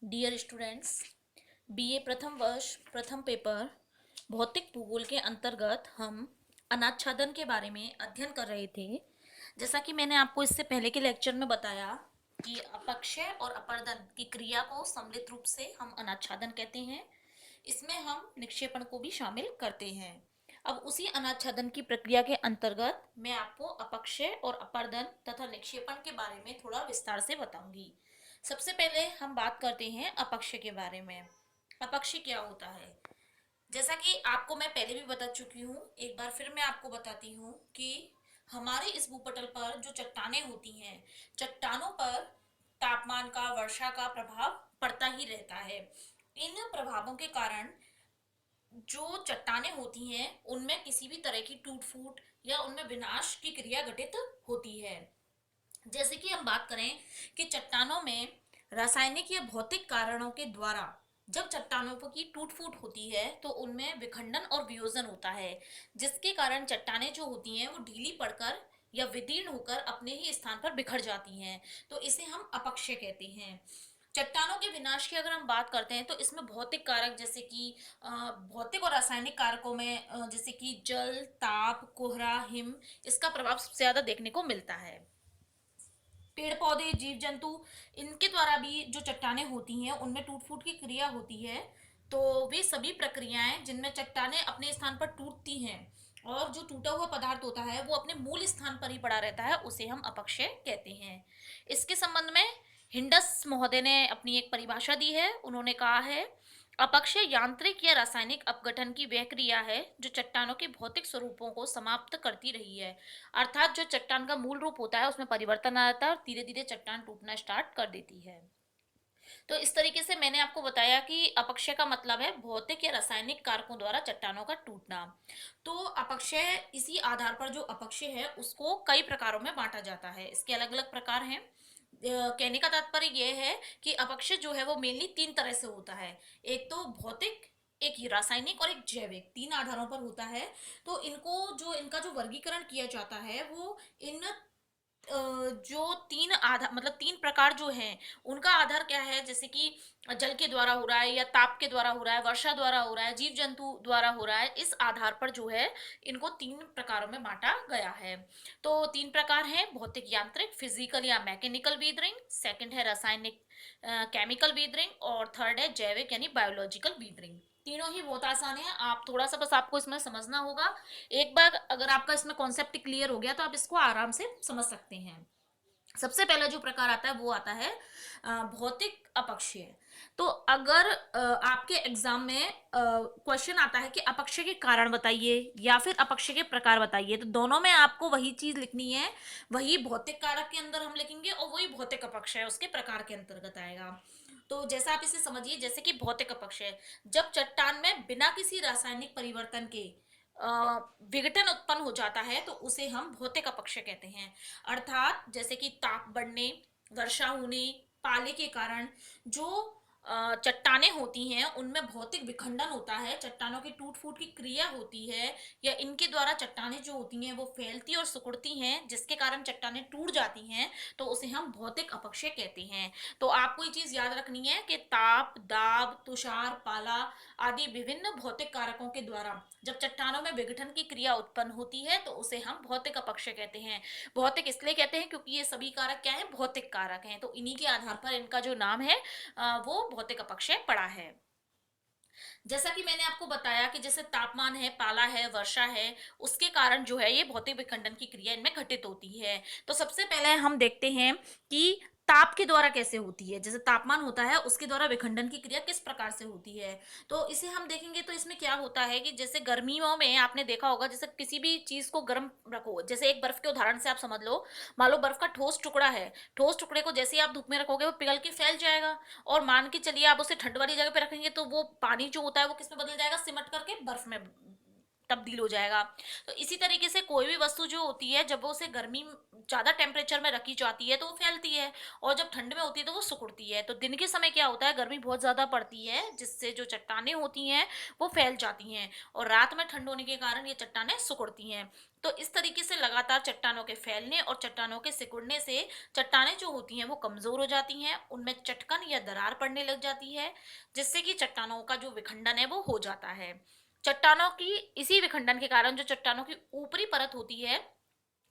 Dear students, BA प्रथम वर्ष प्रथम पेपर भौतिक भूगोल के अंतर्गत हम अनाच्छादन के बारे में अध्ययन कर रहे थे। जैसा कि मैंने आपको इससे पहले के लेक्चर में बताया कि अपक्षय और अपर्दन की क्रिया को सम्मिलित रूप से हम अनाच्छादन कहते हैं। इसमें हम निक्षेपण को भी शामिल करते हैं। अब उसी अनाच्छादन की प्रक्रिया के अंतर्गत मैं आपको अपक्षय और अपर्दन तथा निक्षेपण के बारे में थोड़ा विस्तार से बताऊंगी। सबसे पहले हम बात करते हैं अपक्षय के बारे में। अपक्षय क्या होता है? जैसा कि आपको मैं पहले भी बता चुकी हूँ, एक बार फिर मैं आपको बताती हूँ कि हमारे इस भूपटल पर जो चट्टानें होती हैं, चट्टानों पर तापमान का, वर्षा का प्रभाव पड़ता ही रहता है। इन प्रभावों के कारण जो चट्टानें होती हैं उनमें किसी भी तरह की टूट फूट या उनमें विनाश की क्रिया घटित होती है। जैसे कि हम बात करें कि चट्टानों में रासायनिक या भौतिक कारणों के द्वारा जब चट्टानों की टूट फूट होती है तो उनमें विखंडन और वियोजन होता है, जिसके कारण चट्टानें जो होती हैं वो ढीली पड़कर या विदीर्ण होकर अपने ही स्थान पर बिखर जाती हैं। तो इसे हम अपक्षय कहते हैं। चट्टानों के विनाश की अगर हम बात करते हैं तो इसमें भौतिक कारक जैसे कि भौतिक और रासायनिक कारकों में जैसे कि जल, ताप, कोहरा, हिम, इसका प्रभाव सबसे ज्यादा देखने को मिलता है। पेड़ पौधे, जीव जंतु, इनके द्वारा भी जो चट्टानें होती हैं उनमें टूट फूट की क्रिया होती है। तो वे सभी प्रक्रियाएं जिनमें चट्टानें अपने स्थान पर टूटती हैं और जो टूटा हुआ पदार्थ होता है वो अपने मूल स्थान पर ही पड़ा रहता है, उसे हम अपक्षय कहते हैं। इसके संबंध में हिंडस महोदय ने अपनी एक परिभाषा दी है। उन्होंने कहा है, अपक्षय यांत्रिक या रासायनिक अपघटन की वह क्रिया है जो चट्टानों के भौतिक स्वरूपों को समाप्त करती रही है। अर्थात जो चट्टान का मूल रूप होता है उसमें परिवर्तन आ जाता है और धीरे धीरे चट्टान टूटना स्टार्ट कर देती है। तो इस तरीके से मैंने आपको बताया कि अपक्षय का मतलब है भौतिक या रासायनिक कारकों द्वारा चट्टानों का टूटना। तो अपक्षय, इसी आधार पर जो अपक्षय है उसको कई प्रकारों में बांटा जाता है। इसके अलग अलग प्रकार हैं। कहने का तात्पर्य यह है कि अपक्षय जो है वो मेनली तीन तरह से होता है। एक तो भौतिक, एक रासायनिक और एक जैविक, तीन आधारों पर होता है। तो इनका जो वर्गीकरण किया जाता है वो इन जो तीन आधार मतलब तीन प्रकार जो हैं उनका आधार क्या है, जैसे कि जल के द्वारा हो रहा है या ताप के द्वारा हो रहा है, वर्षा द्वारा हो रहा है, जीव जंतु द्वारा हो रहा है, इस आधार पर जो है इनको तीन प्रकारों में बांटा गया है। तो तीन प्रकार हैं: भौतिक यांत्रिक, फिजिकल या मैकेनिकल वीदरिंग, सेकंड है रासायनिक केमिकल वीदरिंग, और थर्ड है जैविक यानी बायोलॉजिकल वीदरिंग। तीनों ही बहुत आसान है। आप थोड़ा सा बस आपको इसमें समझना होगा। एक बार अगर आपका इसमें कॉन्सेप्ट क्लियर हो गया तो आप इसको आराम से समझ सकते हैं। सबसे पहला जो प्रकार आता है वो आता है भौतिक अपक्षय। तो अगर आपके एग्जाम में क्वेश्चन आता है कि अपक्षय के कारण बताइए या फिर अपक्षय के प्रकार बताइए, तो दोनों में आपको वही चीज लिखनी है। वही भौतिक कारक के अंदर हम लिखेंगे और वही भौतिक अपक्षय उसके प्रकार के अंतर्गत आएगा। तो जैसा आप इसे समझिए, जैसे कि भौतिक अपक्षय, जब चट्टान में बिना किसी रासायनिक परिवर्तन के विघटन उत्पन्न हो जाता है तो उसे हम भौतिक अपक्षय कहते हैं। अर्थात जैसे कि ताप बढ़ने, वर्षा होने, पाले के कारण जो चट्टानें होती हैं उनमें भौतिक विखंडन होता है, चट्टानों की टूट फूट की क्रिया होती है, या इनके द्वारा चट्टानें जो होती हैं वो फैलती और सिकुड़ती हैं जिसके कारण चट्टानें टूट जाती हैं, तो उसे हम भौतिक अपक्षय कहते हैं। तो आपको ये चीज याद रखनी है कि ताप, दाब, तुषार, पाला आदि विभिन्न भौतिक कारकों के द्वारा जब चट्टानों में विघटन की क्रिया उत्पन्न होती है तो उसे हम भौतिक अपक्षय कहते हैं। भौतिक इसलिए कहते हैं क्योंकि ये सभी कारक क्या है, भौतिक कारक हैं, तो इन्हीं के आधार पर इनका जो नाम है वो भौतिक अपक्षय पड़ा है। जैसा कि मैंने आपको बताया कि जैसे तापमान है, पाला है, वर्षा है, उसके कारण जो है ये भौतिक विखंडन की क्रिया इनमें घटित होती है। तो सबसे पहले हम देखते हैं कि ताप के द्वारा कैसे होती है। जैसे तापमान होता है उसके द्वारा विखंडन की क्रिया किस प्रकार से होती है, तो इसे हम देखेंगे। तो इसमें क्या होता है कि जैसे गर्मियों में आपने देखा होगा, जैसे किसी भी चीज को गर्म रखो, जैसे एक बर्फ के उदाहरण से आप समझ लो, मान लो बर्फ का ठोस टुकड़ा है, ठोस टुकड़े को जैसे ही आप धूप में रखोगे वो पिघल के फैल जाएगा। और मान के चलिए आप उसे ठंड वाली जगह पे रखेंगे तो वो पानी जो होता है वो किस में बदल जाएगा, सिमट करके बर्फ में तब्दील हो जाएगा। तो इसी तरीके से कोई भी वस्तु जो होती है, जब वो उसे गर्मी ज़्यादा टेम्परेचर में रखी जाती है तो वो फैलती है, और जब ठंड में होती है तो वो सिकुड़ती है। तो दिन के समय क्या होता है, गर्मी बहुत ज़्यादा पड़ती है जिससे जो चट्टानें होती हैं वो फैल जाती हैं, और रात में ठंड होने के कारण ये चट्टानें सिकुड़ती हैं। तो इस तरीके से लगातार चट्टानों के फैलने और चट्टानों के सिकुड़ने से चट्टानें जो होती हैं वो कमज़ोर हो जाती हैं, उनमें चटकन या दरार पड़ने लग जाती है, जिससे कि चट्टानों का जो विखंडन है वो हो जाता है। चट्टानों की इसी विखंडन के कारण जो चट्टानों की ऊपरी परत होती है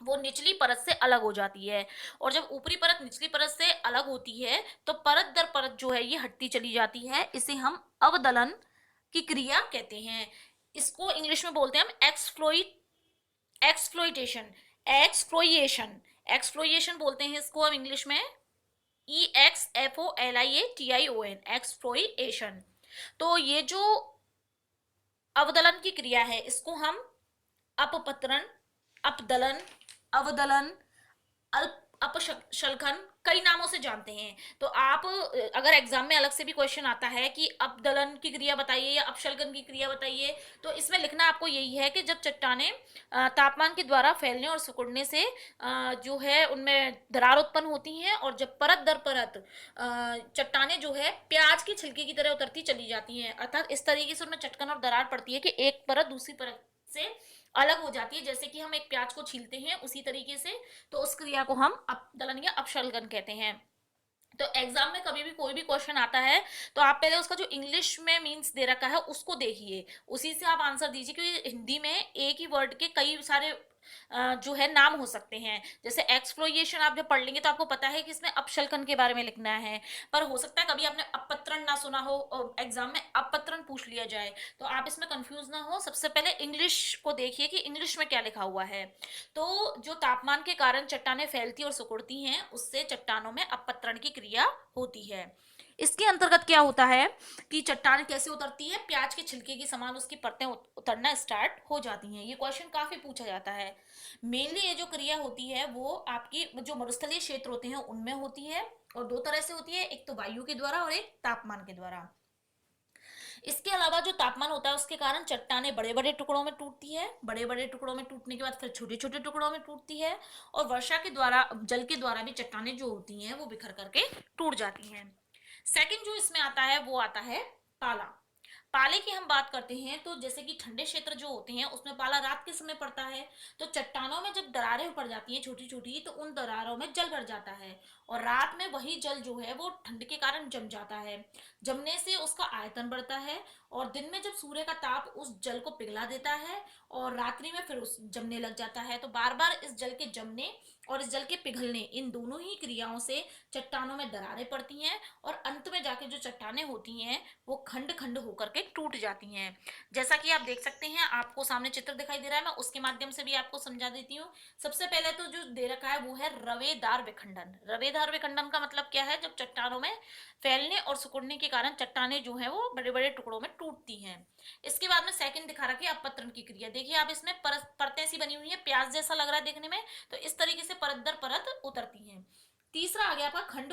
वो निचली परत से अलग हो जाती है, और जब ऊपरी परत निचली परत से अलग होती है तो परत दर परत जो है ये हटती चली जाती है। इसे हम अवदलन की क्रिया कहते हैं। इसको इंग्लिश में बोलते हैं हम एक्सप्लोइटेशन, एक्सप्लोइएशन बोलते हैं इसको हम इंग्लिश में, EXFOLIATION, एक्सप्लोइएशन। तो ये जो अवदलन की क्रिया है इसको हम अपपत्रण, अपदलन, अवदलन, अपशलखन कई नामों से जानते हैं। तो आप अगर एग्जाम में अलग से भी क्वेश्चन आता है कि अपदलन की क्रिया बताइए या अपशलखन की क्रिया बताइए, तो इसमें लिखना आपको यही है कि जब चट्टानें तापमान के द्वारा फैलने और सिकुड़ने से जो है उनमें दरार उत्पन्न होती हैं, और जब परत दर परत चट्टानें जो है प्याज की छिलके की तरह उतरती चली जाती हैं, अर्थात इस तरीके से उनमें चटकन और दरार पड़ती है कि एक परत दूसरी परत से अलग हो जाती है, जैसे कि हम एक प्याज को छीलते हैं उसी तरीके से। तो उस क्रिया को हम अपदलन या अपशलगन कहते हैं। तो एग्जाम में कभी भी कोई भी क्वेश्चन आता है तो आप पहले उसका जो इंग्लिश में मीन्स दे रखा है उसको देखिए, उसी से आप आंसर दीजिए, क्योंकि हिंदी में एक ही वर्ड के कई सारे जो है नाम हो सकते हैं। जैसे एक्सप्लोइएशन आप जब पढ़ लेंगे तो आपको पता है कि इसमें अपशलकन के बारे में लिखना है, पर हो सकता है कभी आपने अपपत्रण ना सुना हो और एग्जाम में अपपत्रण पूछ लिया जाए, तो आप इसमें कंफ्यूज ना हो, सबसे पहले इंग्लिश को देखिए कि इंग्लिश में क्या लिखा हुआ है। तो जो तापमान के कारण चट्टानें फैलती और सिकुड़ती हैं उससे चट्टानों में अपपत्रण की क्रिया होती है। इसके अंतर्गत क्या होता है कि चट्टान कैसे उतरती है, प्याज के छिलके की समान उसकी परतें उतरना स्टार्ट हो जाती हैं। ये क्वेश्चन काफी पूछा जाता है। मेनली ये जो क्रिया होती है वो आपकी जो मरुस्थलीय क्षेत्र होते हैं उनमें होती है, और दो तरह से होती है, एक तो वायु के द्वारा और एक तापमान के द्वारा। इसके अलावा जो तापमान होता है उसके कारण चट्टानें बड़े बड़े टुकड़ों में टूटती है, बड़े बड़े टुकड़ों में टूटने के बाद फिर छोटे छोटे टुकड़ों में टूटती है, और वर्षा के द्वारा, जल के द्वारा भी चट्टानें जो होती हैं वो बिखर करके टूट जाती हैं। सेकंड जो इसमें आता है वो आता है पाला। पाले की हम बात करते हैं तो जैसे कि ठंडे क्षेत्र जो होते हैं उसमें पाला रात के समय पड़ता है, तो चट्टानों में जब दरारें पड़ जाती हैं छोटी छोटी तो उन दरारों में जल भर जाता है, और रात में वही जल जो है वो ठंड के कारण जम जाता है। जमने से उसका आयतन बढ़ता है, और दिन में जब सूर्य का ताप उस जल को पिघला देता है और रात्रि में फिर उस जमने लग जाता है, तो बार बार इस जल के जमने और इस जल के पिघलने, इन दोनों ही क्रियाओं से चट्टानों में दरारें पड़ती हैं, और अंत में जाके जो चट्टानें होती हैं वो खंड खंड होकर के टूट जाती हैं। जैसा कि आप देख सकते हैं, आपको सामने चित्र दिखाई दे रहा है, मैं उसके माध्यम से भी आपको समझा देती हूँ। सबसे पहले तो जो दे रखा है वो है रवेदार विखंडन। रवेदार विखंडन का मतलब क्या है, जब चट्टानों में फैलने और सिकुड़ने के कारण चट्टानें जो है वो बड़े बड़े टुकड़ों में टूटती हैं। इसके बाद में सेकंड दिखा रखी है अपपत्रण की क्रिया। देखिए आप इसमें परतें सी बनी हुई है, प्याज जैसा लग रहा है देखने में, तो इस तरीके से परत दर परत उतरती हैं। तीसरा आ गया आपका खंड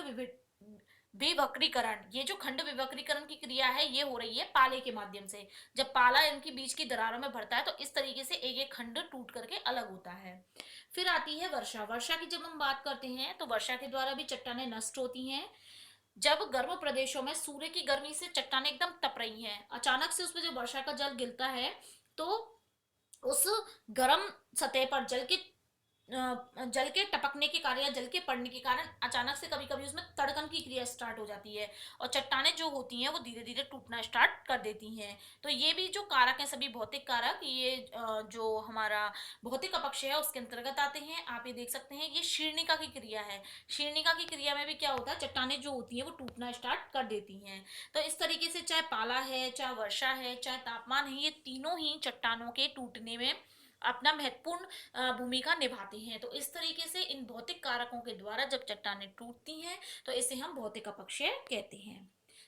विवक्रीकरण। ये जो खंड विवक्रीकरण की क्रिया है ये हो रही है पाले के माध्यम से। जब पाला इनकी बीच की दरारों में भरता है तो इस तरीके से एक एक खंड टूट करके अलग होता है। फिर आती है वर्षा। वर्षा की जब हम बात करते हैं तो वर्षा के द्वारा भी चट्टानें नष्ट होती हैं। जब गर्म प्रदेशों में सूर्य की गर्मी से चट्टानें एकदम तप रही हैं, अचानक से उसमें जो वर्षा का जल गिरता है तो उस गर्म सतह पर जल के टपकने के कारण या जल के पड़ने के कारण अचानक से कभी कभी उसमें तड़कन की क्रिया स्टार्ट हो जाती है, और चट्टानें जो होती हैं वो धीरे धीरे टूटना स्टार्ट कर देती हैं। तो ये भी जो कारक हैं सभी भौतिक कारक, ये जो हमारा भौतिक अपक्ष है उसके अंतर्गत आते हैं। आप ये देख सकते हैं ये शीर्णिका की क्रिया है। शीर्णिका की क्रिया में भी क्या होता है, चट्टानें जो होती हैं वो टूटना स्टार्ट कर देती हैं। तो इस तरीके से चाहे पाला है, चाहे वर्षा है, चाहे तापमान है, ये तीनों ही चट्टानों के टूटने में अपना महत्वपूर्ण भूमिका निभाते हैं। तो इस तरीके से इन भौतिक कारकों के द्वारा जब चट्टानें टूटती हैं तो इसे हम भौतिक अपक्षय कहते हैं।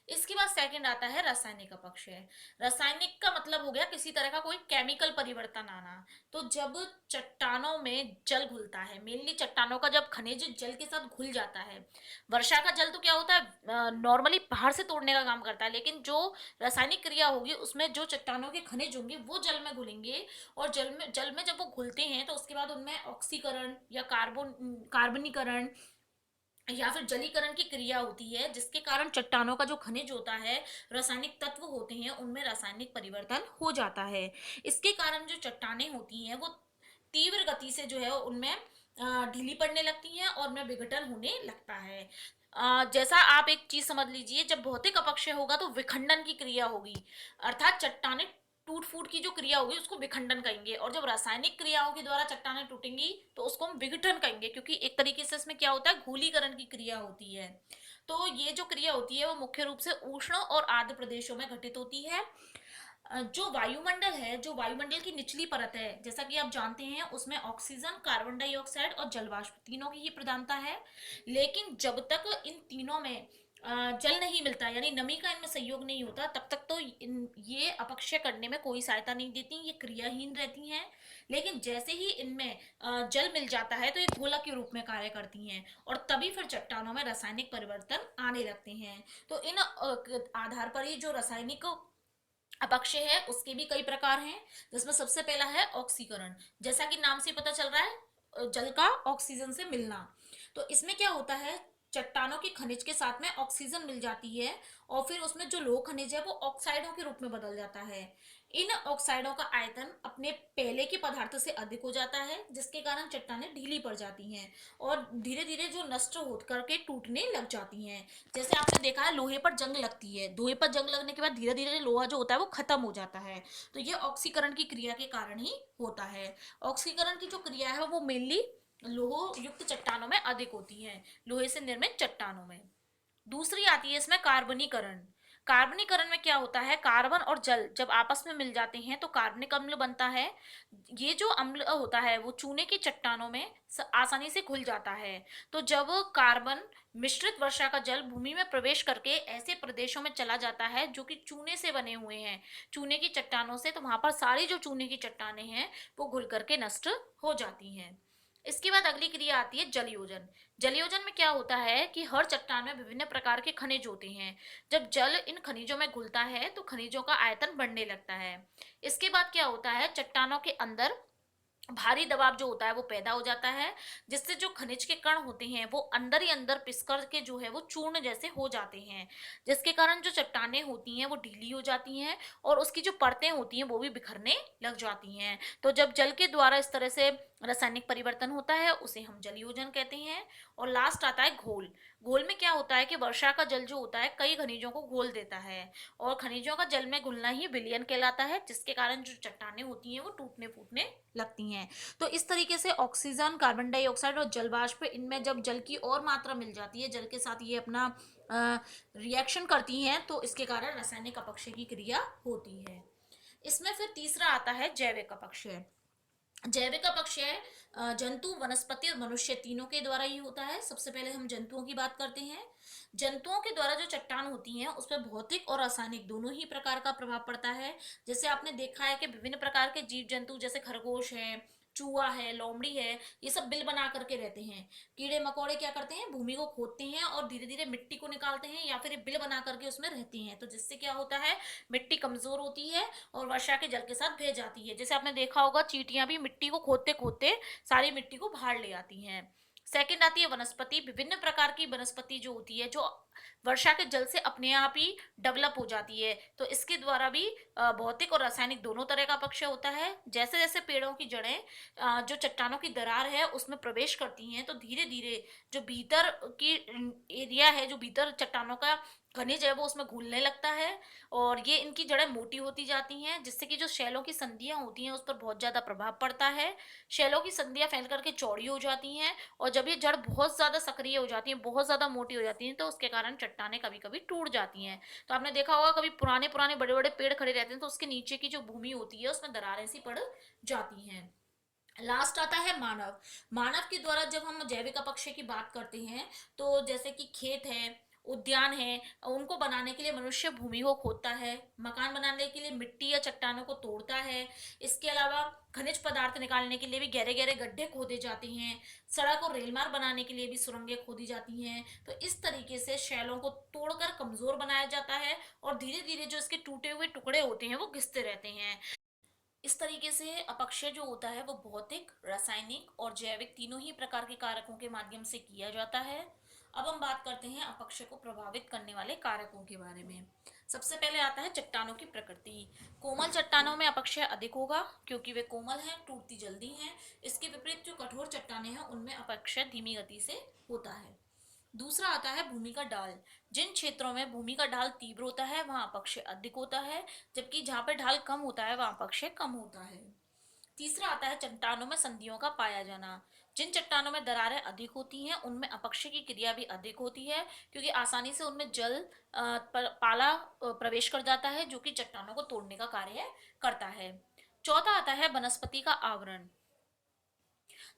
इसके बाद सेकंड आता है रासायनिक अपक्षय। रासायनिक का मतलब हो गया किसी तरह का कोई केमिकल परिवर्तन आना। तो जब चट्टानों में जल घुलता है, मेनली चट्टानों का जब खनिज जल के साथ घुल जाता है। वर्षा का जल तो क्या होता है, नॉर्मली पहाड़ से तोड़ने का काम करता है, लेकिन जो रासायनिक क्रिया होगी उसमें जो चट्टानों के खनिज होंगे वो जल में घुलेंगे। और जल में जब वो घुलते हैं तो उसके बाद उनमें ऑक्सीकरण या कार्बनीकरण या फिर जलीकरण की क्रिया होती है, जिसके कारण चट्टानों का जो खनिज होता है, रासायनिक तत्व होते हैं, उनमें रासायनिक परिवर्तन हो जाता है। इसके कारण जो चट्टानें होती हैं वो तीव्र गति से जो है उनमें ढीली पड़ने लगती हैं और उनमें विघटन होने लगता है। जैसा आप एक चीज समझ लीजिए, जब भौतिक अपक्षय होगा तो विखंडन की क्रिया होगी, अर्थात चट्टानें टूट फूट की जो क्रिया होगी उसको विखंडन कहेंगे। और जब रासायनिक क्रियाओं के द्वारा चट्टानें टूटेंगी तो उसको हम विघटन कहेंगे, क्योंकि एक तरीके से इसमें क्या होता है, घूलीकरण की क्रिया होती है। तो ये जो क्रिया होती है वो मुख्य रूप से उष्ण और आर्द्र प्रदेशों में घटित होती है। जो वायुमंडल है, जो वायुमंडल की निचली परत है, जैसा कि आप जानते हैं उसमें ऑक्सीजन, कार्बन डाइऑक्साइड और जलवाष्प तीनों की ही प्रधानता है। लेकिन जब तक इन तीनों में जल नहीं मिलता, यानी नमी का इनमें सहयोग नहीं होता, तब तक तो ये अपक्षय करने में कोई सहायता नहीं देती, ये क्रियाहीन रहती हैं। लेकिन जैसे ही इनमें जल मिल जाता है तो ये गोलक के रूप में कार्य करती हैं, और तभी फिर चट्टानों में रासायनिक परिवर्तन आने लगते हैं। तो इन आधार पर ही जो रासायनिक अपक्षय है उसके भी कई प्रकार हैं, जिसमें सबसे पहला है ऑक्सीकरण। जैसा कि नाम से पता चल रहा है, जल का ऑक्सीजन से मिलना। तो इसमें क्या होता है, चट्टानों के खनिज के साथ में ऑक्सीजन मिल जाती है और फिर उसमें जो लोह खनिज है वो ऑक्साइडों के रूप में बदल जाता है। इन ऑक्साइडों का आयतन अपने पहले के पदार्थ से अधिक हो जाता है, जिसके कारण चट्टानें ढीली पड़ जाती हैं और धीरे धीरे जो नष्ट हो करके टूटने लग जाती हैं। जैसे आपने देखा है लोहे पर जंग लगती है, लोहे पर जंग लगने के बाद धीरे धीरे लोहा जो होता है वो खत्म हो जाता है। तो ये ऑक्सीकरण की क्रिया के कारण ही होता है। ऑक्सीकरण की जो क्रिया है वो मेनली लोह युक्त चट्टानों में अधिक होती है, लोहे से निर्मित चट्टानों में। दूसरी आती है इसमें कार्बनीकरण। कार्बनीकरण में क्या होता है, कार्बन और जल जब आपस में मिल जाते हैं तो कार्बनिक अम्ल बनता है। ये जो अम्ल होता है वो चूने की चट्टानों में आसानी से घुल जाता है। तो जब कार्बन मिश्रित वर्षा का जल भूमि में प्रवेश करके ऐसे प्रदेशों में चला जाता है जो कि चूने से बने हुए हैं, चूने की चट्टानों से, तो वहां पर सारी जो चूने की चट्टानें हैं वो घुल करके नष्ट हो जाती हैं। इसके बाद अगली क्रिया आती है जलयोजन। जलयोजन में क्या होता है कि हर चट्टान में विभिन्न प्रकार के खनिज होते हैं। जब जल इन खनिजों में घुलता है तो खनिजों का आयतन बढ़ने लगता है। इसके बाद क्या होता है, चट्टानों के अंदर भारी दबाव जो होता है वो पैदा हो जाता है, जिससे जो खनिज के कण होते हैं वो अंदर ही अंदर पिसकर के जो है वो चूर्ण जैसे हो जाते हैं, जिसके कारण जो चट्टानें होती हैं वो ढीली हो जाती हैं और उसकी जो परतें होती हैं वो भी बिखरने लग जाती हैं। तो जब जल के द्वारा इस तरह से रासायनिक परिवर्तन होता है उसे हम जलयोजन कहते हैं। और लास्ट आता है घोल। घोल में क्या होता है कि वर्षा का जल जो होता है कई खनिजों को घोल देता है, और खनिजों का जल में घुलना ही विलयन कहलाता है, जिसके कारण जो चट्टानें होती हैं वो टूटने फूटने लगती हैं। तो इस तरीके से ऑक्सीजन, कार्बन डाइऑक्साइड और जलवाष्प, इनमें जब जल की और मात्रा मिल जाती है, जल के साथ ये अपना रिएक्शन करती हैं, तो इसके कारण रासायनिक अपक्षय की क्रिया होती है। इसमें फिर तीसरा आता है जैविक अपक्षय। जैविक अपक्षय जंतु, वनस्पति और मनुष्य तीनों के द्वारा ही होता है। सबसे पहले हम जंतुओं की बात करते हैं। जंतुओं के द्वारा जो चट्टान होती हैं उस पर भौतिक और रासायनिक दोनों ही प्रकार का प्रभाव पड़ता है। जैसे आपने देखा है कि विभिन्न प्रकार के जीव जंतु जैसे खरगोश है, चूहा है, लोमड़ी है, ये सब बिल बना करके रहते हैं। कीड़े मकोड़े क्या करते हैं, भूमि को खोदते हैं और धीरे धीरे मिट्टी को निकालते हैं या फिर ये बिल बना करके उसमें रहती हैं। तो जिससे क्या होता है, मिट्टी कमजोर होती है और वर्षा के जल के साथ बह जाती है। जैसे आपने देखा होगा चींटियां भी मिट्टी को खोदते खोदते सारी मिट्टी को बाहर ले आती हैं। सेकंड आती है वनस्पति। विभिन्न प्रकार की वनस्पति जो होती है, जो वर्षा के जल से अपने आप ही डेवलप हो जाती है। तो इसके द्वारा भी भौतिक और रासायनिक दोनों तरह का अपक्षय होता है। जैसे जैसे पेड़ों की जड़ें जो चट्टानों की दरार है उसमें प्रवेश करती हैं, तो धीरे धीरे जो भीतर की एरिया है, जो भीतर चट्टानों का खनिज है वो उसमें घुलने लगता है और ये इनकी जड़ें मोटी होती जाती हैं, जिससे कि जो शैलों की संधियां होती हैं उस पर बहुत ज्यादा प्रभाव पड़ता है। शैलों की संधियां फैल करके चौड़ी हो जाती हैं और जब ये जड़ बहुत ज्यादा सक्रिय हो जाती है, बहुत ज्यादा मोटी हो जाती हैं, तो उसके कारण चट्टानें कभी कभी टूट जाती हैं। तो आपने देखा होगा कभी पुराने पुराने बड़े बड़े पेड़ खड़े रहते हैं तो उसके नीचे की जो भूमि होती है उसमें दरारें सी पड़ जाती हैं। लास्ट आता है मानव। मानव के द्वारा जब हम जैविक अपक्षय की बात करते हैं तो जैसे कि खेत है, उद्यान है, उनको बनाने के लिए मनुष्य भूमि को खोदता है, मकान बनाने के लिए मिट्टी या चट्टानों को तोड़ता है। इसके अलावा खनिज पदार्थ निकालने के लिए भी गहरे गहरे गड्ढे खोदे जाते हैं। सड़क और रेल मार्ग बनाने के लिए भी सुरंगें खोदी जाती हैं। तो इस तरीके से शैलों को तोड़कर कमजोर बनाया जाता है और धीरे धीरे जो इसके टूटे हुए टुकड़े होते हैं वो घिसते रहते हैं। इस तरीके से अपक्षय जो होता है वो भौतिक, रासायनिक और जैविक तीनों ही प्रकार के कारकों के माध्यम से किया जाता है। अब हम बात करते हैं अपक्षय को प्रभावित करने वाले कारकों के बारे में। सबसे पहले आता है चट्टानों की प्रकृति। कोमल चट्टानों में अपक्षय अधिक होगा क्योंकि वे कोमल हैं, टूटती जल्दी हैं। इसके विपरीत जो कठोर चट्टानें हैं उनमें अपक्षय धीमी गति से होता है। दूसरा आता है भूमि का ढाल। जिन क्षेत्रों में भूमि का ढाल तीव्र होता है वहां अपक्षय अधिक होता है, जबकि जहां पे ढाल कम होता है वहां अपक्षय कम होता है। तीसरा आता है चट्टानों में संधियों का पाया जाना। जिन चट्टानों में दरारें अधिक होती हैं उनमें अपक्षय की क्रिया भी अधिक होती है, क्योंकि आसानी से उनमें जल पाला प्रवेश कर जाता है जो कि चट्टानों को तोड़ने का कार्य करता है। चौथा आता है वनस्पति का आवरण।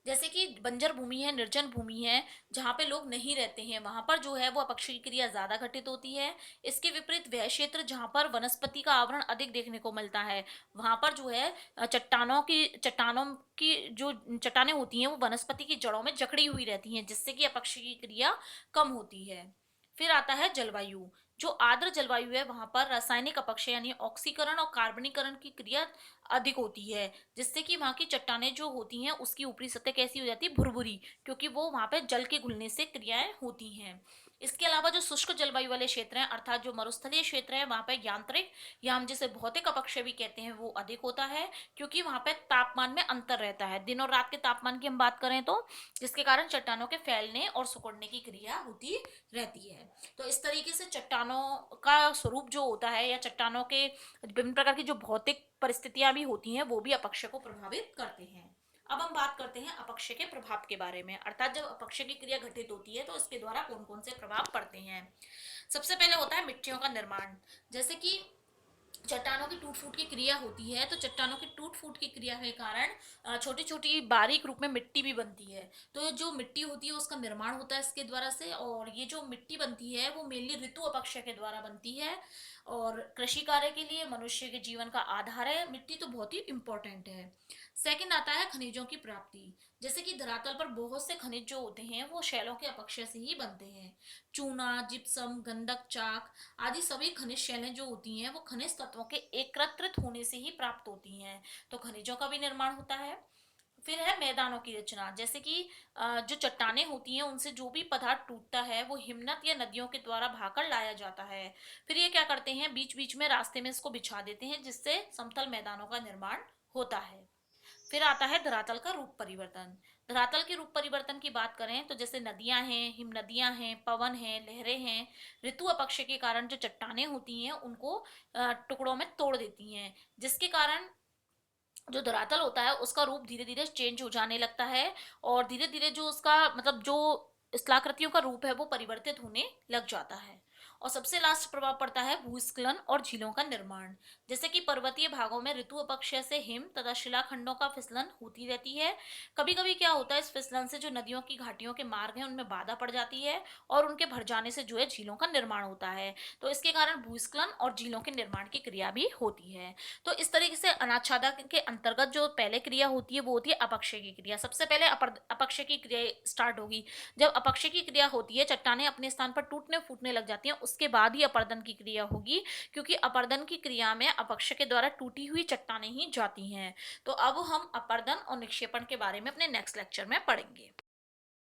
जैसे कि बंजर भूमि है, निर्जन भूमि है, जहाँ पे लोग नहीं रहते हैं, वहां पर जो है वो अपक्षय की क्रिया ज्यादा घटित होती है। इसके विपरीत वह क्षेत्र जहाँ पर वनस्पति का आवरण अधिक देखने को मिलता है, वहां पर जो है चट्टानों की जो चट्टानें होती हैं वो वनस्पति की जड़ों में जकड़ी हुई रहती हैं, जिससे कि अपक्षय की क्रिया कम होती है। फिर आता है जलवायु। जो आर्द्र जलवायु है वहां पर रासायनिक अपक्षय यानी ऑक्सीकरण और कार्बनीकरण की क्रिया अधिक होती है, जिससे कि वहां की चट्टानें जो होती हैं उसकी ऊपरी सतह कैसी हो जाती है, भुरभुरी, क्योंकि वो वहां पे जल के घुलने से क्रियाएं होती हैं। इसके अलावा जो शुष्क जलवायु वाले क्षेत्र हैं अर्थात जो मरुस्थलीय क्षेत्र है वहां पे यांत्रिक या हम जिसे भौतिक अपक्षय भी कहते हैं वो अधिक होता है, क्योंकि वहां पे तापमान में अंतर रहता है, दिन और रात के तापमान की हम बात करें तो, जिसके कारण चट्टानों के फैलने और सिकुड़ने की क्रिया होती रहती है। तो इस तरीके से चट्टानों का स्वरूप जो होता है या चट्टानों के विभिन्न प्रकार की जो भौतिक परिस्थितियां भी होती हैं वो भी अपक्षय को प्रभावित करते हैं। अब हम बात करते हैं अपक्षय के प्रभाव के बारे में, अर्थात जब अपक्षय की क्रिया घटित होती है तो इसके द्वारा कौन कौन से प्रभाव पड़ते हैं। सबसे पहले होता है मिट्टियों का निर्माण। जैसे कि चट्टानों की टूट फूट की क्रिया होती है, तो चट्टानों की टूट फूट की क्रिया के कारण छोटी छोटी बारीक रूप में मिट्टी भी बनती है। तो जो मिट्टी होती है उसका निर्माण होता है इसके द्वारा से, और ये जो मिट्टी बनती है वो मेनली ऋतु अपक्षय के द्वारा बनती है। और कृषि कार्य के लिए मनुष्य के जीवन का आधार है मिट्टी, तो बहुत ही इंपॉर्टेंट है। सेकंड आता है खनिजों की प्राप्ति। जैसे कि धरातल पर बहुत से खनिज जो होते हैं वो शैलों के अपक्षय से ही बनते हैं। चूना, जिप्सम, गंधक, चाक आदि सभी खनिज शैलें जो होती हैं वो खनिज तत्वों के एकत्रित होने से ही प्राप्त होती हैं, तो खनिजों का भी निर्माण होता है। फिर है मैदानों की रचना। जैसे कि जो चट्टानें होती हैं उनसे जो भी पदार्थ टूटता है वो हिमनद या नदियों के द्वारा भाकर लाया जाता है। फिर ये क्या करते हैं, बीच बीच में रास्ते में इसको बिछा देते हैं, जिससे समतल मैदानों का निर्माण होता है। फिर आता है धरातल का रूप परिवर्तन। धरातल के रूप परिवर्तन की बात करें तो जैसे नदियां हैं, हिम नदियां हैं, पवन है, लहरें हैं, ऋतु अपक्षय के कारण जो चट्टानें होती हैं उनको टुकड़ों में तोड़ देती हैं, जिसके कारण जो धरातल होता है उसका रूप धीरे धीरे चेंज हो जाने लगता है, और धीरे धीरे जो उसका मतलब जो स्थलाकृतियों का रूप है वो परिवर्तित होने लग जाता है। और सबसे लास्ट प्रभाव पड़ता है भूस्खलन और झीलों का निर्माण। जैसे कि पर्वतीय भागों में ऋतु अपक्षय से हिम तथा शिलाखंडों का फिसलन होती रहती है। कभी कभी क्या होता है, इस फिसलन से जो नदियों की घाटियों के मार्ग हैं उनमें बाधा पड़ जाती है और उनके भर जाने से जो है झीलों का निर्माण होता है। तो इसके कारण भूस्खलन और झीलों के निर्माण की क्रिया भी होती है। तो इस तरीके से अनाच्छादन के अंतर्गत जो पहले क्रिया होती है वो होती है अपक्षय की क्रिया। सबसे पहले अपक्षय की क्रिया स्टार्ट होगी। जब अपक्षय की क्रिया होती है चट्टानें अपने स्थान पर टूटने फूटने लग जाती हैं, उसके बाद ही अपर्दन की क्रिया होगी, क्योंकि अपर्दन की क्रिया में अपक्षय के द्वारा टूटी हुई चट्टानें ही जाती हैं। तो अब हम अपर्दन और निक्षेपण के बारे में अपने नेक्स्ट लेक्चर में पढ़ेंगे।